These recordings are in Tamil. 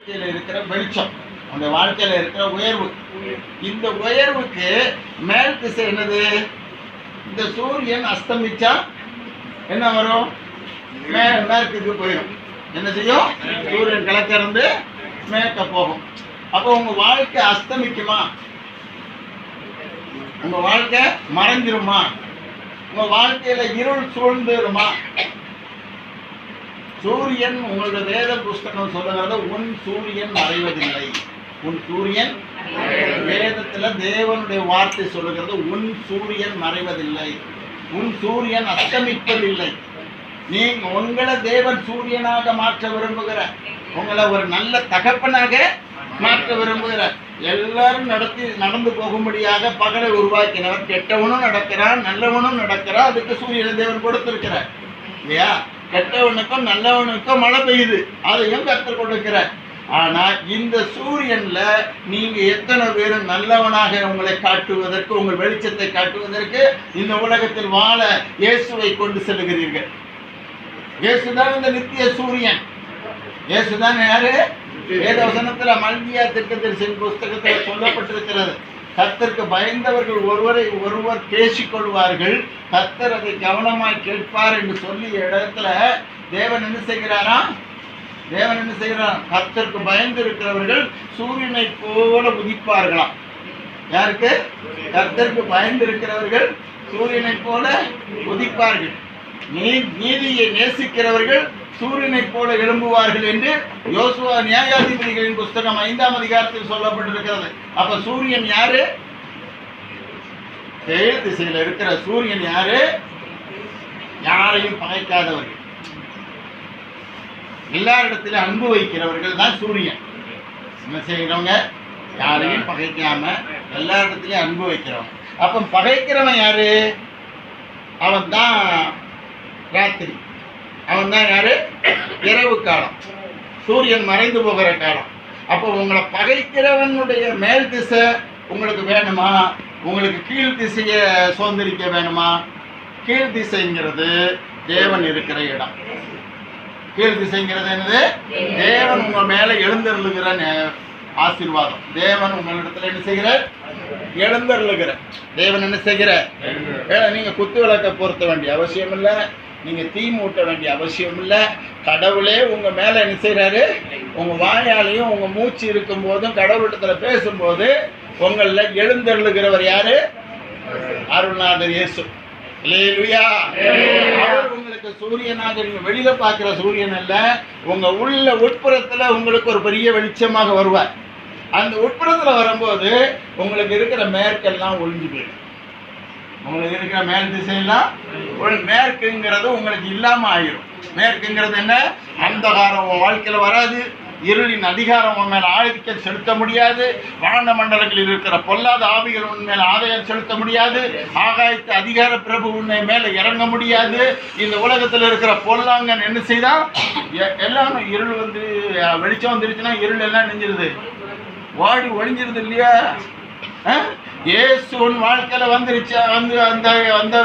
வாழ்க்கையில இருக்கிற வெளிச்சம், அந்த வாழ்க்கையில இருக்கிற உயர்வு. இந்த உயர்வுக்கு மேல் திசை என்னது? இந்த சூரியன் அஸ்தமிச்சா என்ன வரும்? மேற்குக்கு போயிடும். என்ன செய்யும்? சூரியன் கிழக்க இருந்து மேற்க போகும். அப்போ உங்க வாழ்க்கை அஸ்தமிக்குமா? உங்க வாழ்க்கை மறைஞ்சிருமா? உங்க வாழ்க்கையில இருள் சூழ்ந்துருமா? சூரியன், உங்களோட வேத புஸ்தகம் சொல்லுகிறது, உன் சூரியன் மறைவதில்லை. உன் சூரியன், வேதத்துல தேவனுடைய வார்த்தை சொல்லுகிறது, உன் சூரியன் மறைவதில்லை, உன் சூரியன் அஸ்தமிப்பதில்லை. நீங்க உங்களை தேவன் சூரியனாக மாற்ற விரும்புகிற, உங்களை ஒரு நல்ல தகப்பனாக மாற்ற விரும்புகிற, எல்லாரும் நடந்து போகும்படியாக பகலை உருவாக்கினவர். கெட்டவனும் நடக்கிறான், நல்லவனும் நடக்கிறான். அதுக்கு சூரியனை தேவன் கொடுத்திருக்கிறார் இல்லையா? கெட்டவனுக்கும் நல்லவனுக்கும் மழை பெய்யுது, அதையும் கற்றுக் கொடுக்கிறார். ஆனா இந்த சூரியன்ல நீங்க எத்தனை பேரும் நல்லவனாக உங்களை காட்டுவதற்கு, உங்கள் வெளிச்சத்தை காட்டுவதற்கு இந்த உலகத்தில் வாழ இயேசுவை கொண்டு செல்கிறீர்கள். இயேசுதான் இந்த நித்திய சூரியன். இயேசுதான் யாரு? வேதவசனத்துல மல்கியா தீர்க்கதரிசியின் புஸ்தகத்தில் சொல்லப்பட்டிருக்கிறது, கர்த்தருக்கு பயந்தவர்கள் ஒருவரை ஒருவர் பேசிக்கொள்வார்கள், கர்த்தர் அதை கவனமாய் கேட்பார் என்று சொல்லி இடத்துல தேவன் என்ன செய்கிறாராம்? தேவன் என்ன செய்கிறார்? கர்த்தருக்கு பயந்து இருக்கிறவர்கள் சூரியனை போல உதிப்பார்களாம். யாருக்கு? கர்த்தருக்கு பயந்து இருக்கிறவர்கள் சூரியனை போல உதிப்பார்கள். நீதியை நேசிக்கிறவர்கள் சூரியனை போல எழும்புவார்கள் என்று யோசுவா நியாயாதிபதிகளின் புஸ்தகம் 5ஆம் அதிகாரத்தில் சொல்லப்பட்டிருக்கிறது. அப்ப சூரியன் யாரு? கீழ் திசையில் இருக்கிற சூரியன் யாரு? யாரையும் பகைக்காதவர்கள், எல்லாரிடத்திலும் அன்பு வைக்கிறவர்கள் தான் சூரியன். என்ன செய்கிறவங்க? யாரையும் பகைக்காம எல்லாரிடத்திலையும் அன்பு வைக்கிறவங்க. அப்ப பகைக்கிறவன் யாரு? அவன் தான் ராத்திரி. அவன் தான் யாரு? இரவு காலம், சூரியன் மறைந்து போகிற காலம். அப்போ உங்களை பகைக்கிறவனுடைய மேல் திசை உங்களுக்கு வேணுமா? உங்களுக்கு கீழ் திசையை சுதந்திரிக்க வேணுமா? கீழ் திசைங்கிறது தேவன் இருக்கிற இடம். கீழ் திசைங்கிறது என்னது? தேவன் உங்க மேல எழுந்தருளுகிற ஆசீர்வாதம். தேவன் உங்களிடத்துல என்ன செய்கிறார்? எழுந்தருளுகிற தேவன் என்ன செய்கிறார்? நீங்க குத்து விளக்க பொருத்த வேண்டிய அவசியம் இல்லை, நீங்க தீ மூட்ட வேண்டிய அவசியம் இல்லை. கடவுளே உங்க மேல என்ன செய்யறாரு? உங்க வாயாலையும் உங்க மூச்சு இருக்கும் போதும் கடவுளிடத்துல பேசும்போது உங்கள எழுந்தருளுகிறவர் யாரு? அருள்நாதர் இயேசு. அல்லேலூயா. அவர் உங்களுக்கு சூரியனாக, நீங்க வெளியில பார்க்கிற சூரியன் அல்ல, உங்க உள்ள உட்புறத்துல உங்களுக்கு ஒரு பெரிய வெளிச்சமாக வருவார். அந்த உட்புறத்துல வரும்போது உங்களுக்கு இருக்கிற மேற்கெல்லாம் ஒழிஞ்சு போயிடும். உங்களுக்கு இருக்கிற மேல் திசையெல்லாம் மேற்குங்கிறது உங்களுக்கு இல்லாம ஆயிரும். மேற்குங்கிறது என்ன? அந்தகாரம் உன் வாழ்க்கையில வராது, இருளின் அதிகாரம் உன் மேல ஆதிக்கம் செலுத்த முடியாது, வான மண்டலங்களில் இருக்கிற பொல்லாத ஆவிகள் உன் மேல ஆதாயம் செலுத்த முடியாது, ஆகாயத்து அதிகார பிரபு உன்னை மேல இறங்க முடியாது. இந்த உலகத்துல இருக்கிற பொல்லாங்கன் என்ன செய்தா? எல்லாம் இருள் வந்து வெளிச்சம் வந்துருச்சுன்னா இருள் எல்லாம் நெஞ்சிருது, வாடி ஒழிஞ்சிருது இல்லையா? இயேசுவின் வாழ்க்கையில வந்துருச்சு. அந்த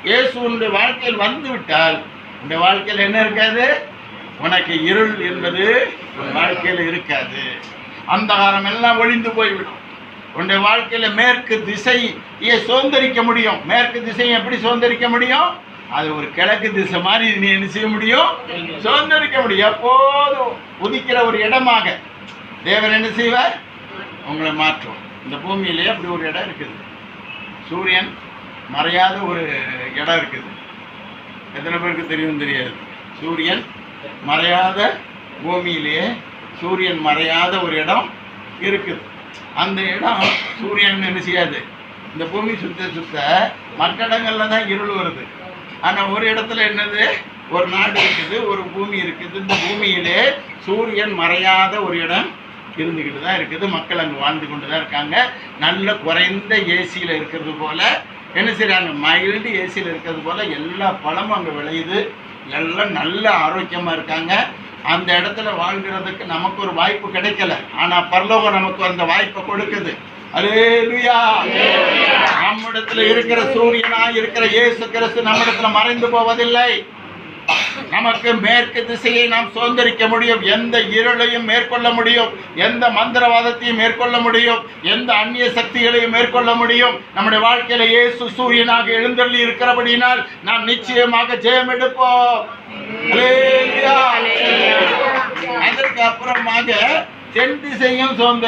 இயேசுனுடைய வாழ்க்கையில் வந்து விட்டால் இந்த வாழ்க்கையில் என்ன இருக்காது? உனக்கு இருள் என்பது உன் வாழ்க்கையில இருக்காது. அந்தகாரம் எல்லாம் ஒழிந்து போய்விடும். உன்னுடைய வாழ்க்கையில மேற்கு திசையை சுதந்திரிக்க முடியும். மேற்கு திசையை எப்படி சுதந்திரிக்க முடியும்? அது ஒரு கிழக்கு திசை மாதிரி நீ என்ன செய்ய முடியும்? சுதந்திரிக்க முடியும். எப்போதும் உதிக்கிற ஒரு இடமாக தேவன் என்ன செய்வார்? உங்களை மாற்றுவோம். இந்த பூமியிலே அப்படி ஒரு இடம் இருக்குது, சூரியன் மறையாத ஒரு இடம் இருக்குது. எத்தனை பேருக்கு தெரியும்? தெரியாது. சூரியன் மறையாத பூமியிலே சூரியன் மறையாத ஒரு இடம் இருக்குது. அந்த இடம் சூரியன் என்ன செய்யாது? இந்த பூமி சுத்த சுத்த மற்ற இடங்கள்ல தான் இருள் வருது. ஆனால் ஒரு இடத்துல என்னது? ஒரு நாடு இருக்குது, ஒரு பூமி இருக்குது. இந்த பூமியிலே சூரியன் மறையாத ஒரு இடம் இருந்துக்கிட்டு தான் இருக்குது. மக்கள் அங்கே வாழ்ந்து கொண்டு தான் இருக்காங்க. நல்ல குறைந்த ஏசியில் இருக்கிறது போல் என்ன செய்கிறாங்க? மைல்டு ஏசியில் இருக்கிறது போல் எல்லா பழமும் அங்கே விளையுது, எல்லாம் நல்ல ஆரோக்கியமாக இருக்காங்க. அந்த இடத்துல வாழ்கிறதுக்கு நமக்கு ஒரு வாய்ப்பு கிடைக்கல, ஆனால் பரலோகம் நமக்கு அந்த வாய்ப்பை கொடுக்குது. அல்லேலூயா. நம்மிடத்துல இருக்கிற சூரியனாய் இருக்கிற இயேசு கிறிஸ்து நம்மிடத்துல மறைந்து போவதில்லை. நமக்கு மேற்கு திசையை நாம் சுதந்திரிக்க முடியும். எந்த இருளையும் மேற்கொள்ள முடியும், எந்த மந்திரவாதத்தையும் மேற்கொள்ள முடியும், எந்த அந்நிய சக்திகளையும் மேற்கொள்ள முடியும். நம்முடைய வாழ்க்கையில இயேசு சூரியனாக எழுந்தள்ளி இருக்கிறபடினால் நாம் நிச்சயமாக ஜெயம் எடுப்போம். அதற்கு அப்புறமாக தென் திசையும் சுதந்திரி